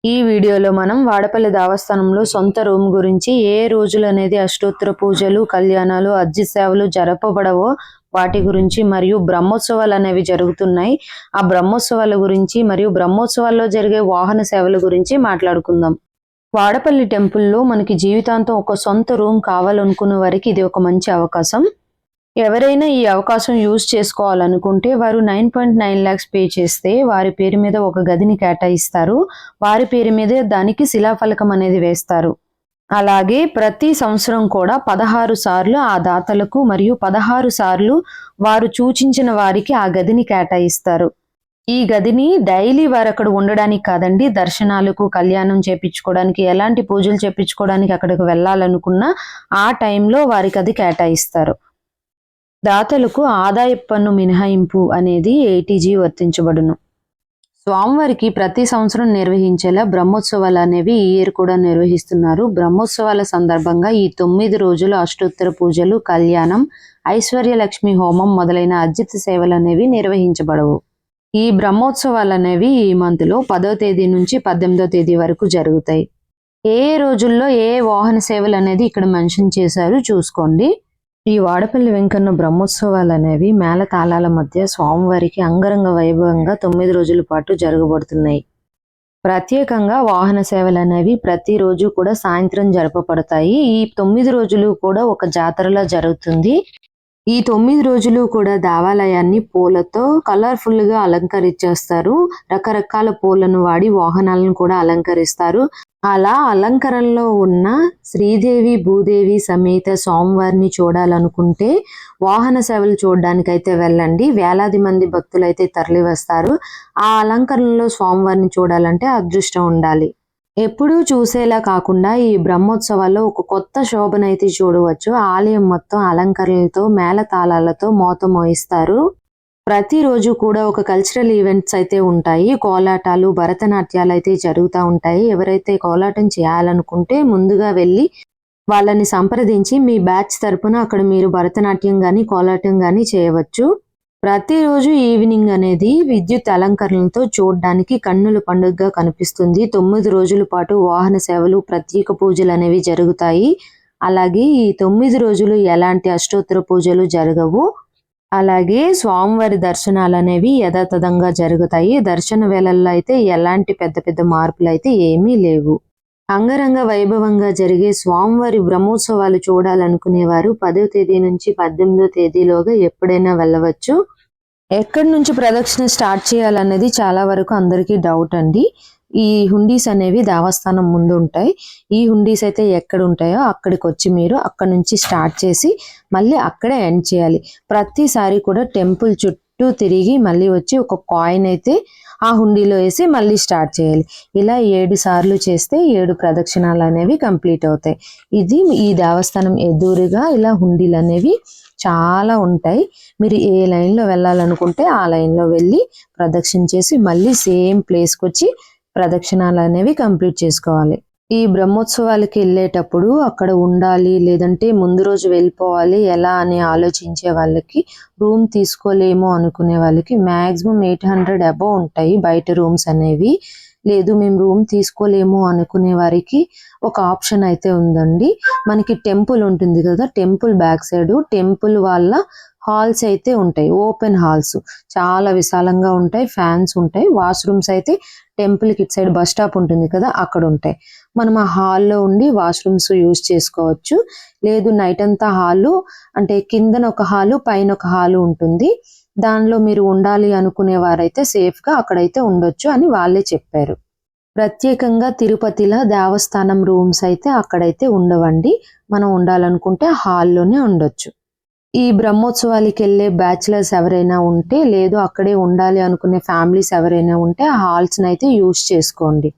ఈ వీడియోలో మనం వాడపల్లి దేవస్థానంలో సొంత రూమ్ గురించి, ఏ రోజులు అనేది అష్టోత్తర పూజలు, కళ్యాణాలు, అర్జీ సేవలు జరపబడవో వాటి గురించి, మరియు బ్రహ్మోత్సవాలు అనేవి జరుగుతున్నాయి. ఆ బ్రహ్మోత్సవాల గురించి మరియు బ్రహ్మోత్సవాల్లో జరిగే వాహన సేవల గురించి మాట్లాడుకుందాం. వాడపల్లి టెంపుల్లో మనకి జీవితాంతం ఒక సొంత రూమ్ కావాలనుకున్న వారికి ఇది ఒక మంచి అవకాశం. ఎవరైనా ఈ అవకాశం యూజ్ చేసుకోవాలనుకుంటే వారు 9.9 lakhs పే చేస్తే వారి పేరు మీద ఒక గదిని కేటాయిస్తారు. వారి పేరు మీదే దానికి శిలాఫలకం అనేది వేస్తారు. అలాగే ప్రతి సంవత్సరం కూడా 16 సార్లు ఆ దాతలకు మరియు 16 సార్లు వారు సూచించిన వారికి ఆ గదిని కేటాయిస్తారు. ఈ గదిని డైలీ వారు అక్కడ ఉండడానికి కాదండి, దర్శనాలకు, కళ్యాణం చేపించుకోవడానికి, ఎలాంటి పూజలు చేపించుకోవడానికి అక్కడికి వెళ్ళాలనుకున్నా ఆ టైంలో వారికి అది కేటాయిస్తారు. దాతలకు ఆదాయ పన్ను మినహాయింపు అనేది ATG వర్తించబడును. స్వామివారికి ప్రతి సంవత్సరం నిర్వహించేలా బ్రహ్మోత్సవాలు అనేవి ఈ ఇయర్ కూడా నిర్వహిస్తున్నారు. బ్రహ్మోత్సవాల సందర్భంగా ఈ 9 రోజులు అష్టోత్తర పూజలు, కళ్యాణం, ఐశ్వర్యలక్ష్మి హోమం మొదలైన అర్జిత సేవలు అనేవి నిర్వహించబడవు. ఈ బ్రహ్మోత్సవాలు అనేవి ఈ మంత్లో 10వ తేదీ నుంచి 18వ తేదీ వరకు జరుగుతాయి. ఏ రోజుల్లో ఏ వాహన సేవలు అనేది ఇక్కడ మెన్షన్ చేశారు చూసుకోండి. ఈ వాడపల్లి వెంకన్న బ్రహ్మోత్సవాలు అనేవి మేళ తాళాల మధ్య స్వామివారికి అంగరంగ వైభవంగా 9 రోజుల పాటు జరగబడుతున్నాయి. ప్రత్యేకంగా వాహన సేవలు అనేవి ప్రతిరోజు కూడా సాయంత్రం జరపబడతాయి. ఈ 9 రోజులు కూడా ఒక జాతరలా జరుగుతుంది. ఈ 9 రోజులు కూడా దేవాలయాన్ని పూలతో కలర్ఫుల్ గా అలంకరించేస్తారు. రకరకాల పూలను వాడి వాహనాలను కూడా అలంకరిస్తారు. అలా అలంకరణలో ఉన్న శ్రీదేవి, భూదేవి సమేత స్వామివారిని చూడాలనుకుంటే వాహన సేవలు చూడడానికైతే వెళ్ళండి. వేలాది మంది భక్తులైతే తరలి వస్తారు. ఆ అలంకరణలో స్వామివారిని చూడాలంటే అదృష్టం ఉండాలి. ఎప్పుడూ చూసేలా కాకుండా ఈ బ్రహ్మోత్సవాల్లో ఒక కొత్త శోభనైతే చూడవచ్చు. ఆలయం మొత్తం అలంకరణలతో, మేళతాళాలతో మోత మోయిస్తారు. ప్రతిరోజు కూడా ఒక కల్చరల్ ఈవెంట్స్ అయితే ఉంటాయి. కోలాటాలు, భరతనాట్యాలు అయితే జరుగుతూ ఉంటాయి. ఎవరైతే కోలాటం చేయాలనుకుంటే ముందుగా వెళ్ళి వాళ్ళని సంప్రదించి మీ బ్యాచ్ తరపున అక్కడ మీరు భరతనాట్యం గాని, కోలాటం గాని చేయవచ్చు. ప్రతిరోజు ఈవినింగ్ అనేది విద్యుత్ అలంకరణలతో చూడడానికి కన్నుల పండుగగా కనిపిస్తుంది. 9 రోజుల పాటు వాహన సేవలు, ప్రత్యేక పూజలు అనేవి జరుగుతాయి. అలాగే ఈ 9 రోజులు ఎలాంటి అష్టోత్తర పూజలు జరగవు. అలాగే స్వామివారి దర్శనాలు అనేవి యథాతథంగా జరుగుతాయి. దర్శన వేళల్లో అయితే ఎలాంటి పెద్ద పెద్ద మార్పులు అయితే ఏమీ లేవు. అంగరంగ వైభవంగా జరిగే స్వామివారి బ్రహ్మోత్సవాలు చూడాలనుకునేవారు 10వ తేదీ నుంచి 18వ తేదీలోగా ఎప్పుడైనా వెళ్ళవచ్చు. ఎక్కడి నుంచి ప్రదక్షిణ స్టార్ట్ చేయాలనేది చాలా వరకు అందరికీ డౌట్ అండి. ఈ హుండీస్ అనేవి దేవస్థానం ముందు ఉంటాయి. ఈ హుండీస్ అయితే ఎక్కడ ఉంటాయో అక్కడికి వచ్చి మీరు అక్కడ నుంచి స్టార్ట్ చేసి మళ్ళీ అక్కడే ఎండ్ చేయాలి. ప్రతిసారి కూడా టెంపుల్ చుట్టూ తిరిగి మళ్ళీ వచ్చి ఒక కాయిన్ అయితే ఆ హుండీలో వేసి మళ్ళీ స్టార్ట్ చేయాలి. ఇలా 7 సార్లు చేస్తే 7 ప్రదక్షిణాలు అనేవి కంప్లీట్ అవుతాయి. ఇది ఈ దేవస్థానం ఎదురుగా ఇలా హుండీలు అనేవి చాలా ఉంటాయి. మీరు ఏ లైన్లో వెళ్ళాలనుకుంటే ఆ లైన్లో వెళ్ళి ప్రదక్షిణ చేసి మళ్ళీ సేమ్ ప్లేస్కి వచ్చి ప్రదక్షిణాలు అనేవి కంప్లీట్ చేసుకోవాలి. ఈ బ్రహ్మోత్సవాలకి వెళ్ళేటప్పుడు అక్కడ ఉండాలి, లేదంటే ముందు రోజు వెళ్ళిపోవాలి ఎలా అని ఆలోచించే వాళ్ళకి, రూమ్ తీసుకోలేము అనుకునే వాళ్ళకి మ్యాక్సిమం 800 అబౌవ్ ఉంటాయి బయట రూమ్స్ అనేవి. లేదు మేము రూమ్ తీసుకోలేము అనుకునే వారికి ఒక ఆప్షన్ అయితే ఉందండి. మనకి టెంపుల్ ఉంటుంది కదా, టెంపుల్ బ్యాక్ సైడ్ టెంపుల్ వాళ్ళ హాల్స్ అయితే ఉంటాయి. ఓపెన్ హాల్స్ చాలా విశాలంగా ఉంటాయి. ఫ్యాన్స్ ఉంటాయి. వాష్రూమ్స్ అయితే టెంపుల్కి ఇటు సైడ్ బస్ స్టాప్ ఉంటుంది కదా అక్కడ ఉంటాయి. మనం ఆ హాల్లో ఉండి వాష్రూమ్స్ యూజ్ చేసుకోవచ్చు. లేదు నైట్ అంతా హాలు అంటే కిందన ఒక హాలు, పైన ఒక హాలు ఉంటుంది. దానిలో మీరు ఉండాలి అనుకునే వారైతే సేఫ్గా అక్కడైతే ఉండొచ్చు అని వాళ్ళే చెప్పారు. ప్రత్యేకంగా తిరుపతిలో దేవస్థానం రూమ్స్ అయితే అక్కడైతే ఉండవండి. మనం ఉండాలనుకుంటే హాల్లోనే ఉండొచ్చు. ఈ బ్రహ్మోత్సవాలకి వెళ్ళే బ్యాచిలర్స్ ఎవరైనా ఉంటే, లేదు అక్కడే ఉండాలి అనుకునే ఫ్యామిలీస్ ఎవరైనా ఉంటే ఆ హాల్స్ని అయితే యూజ్ చేసుకోండి.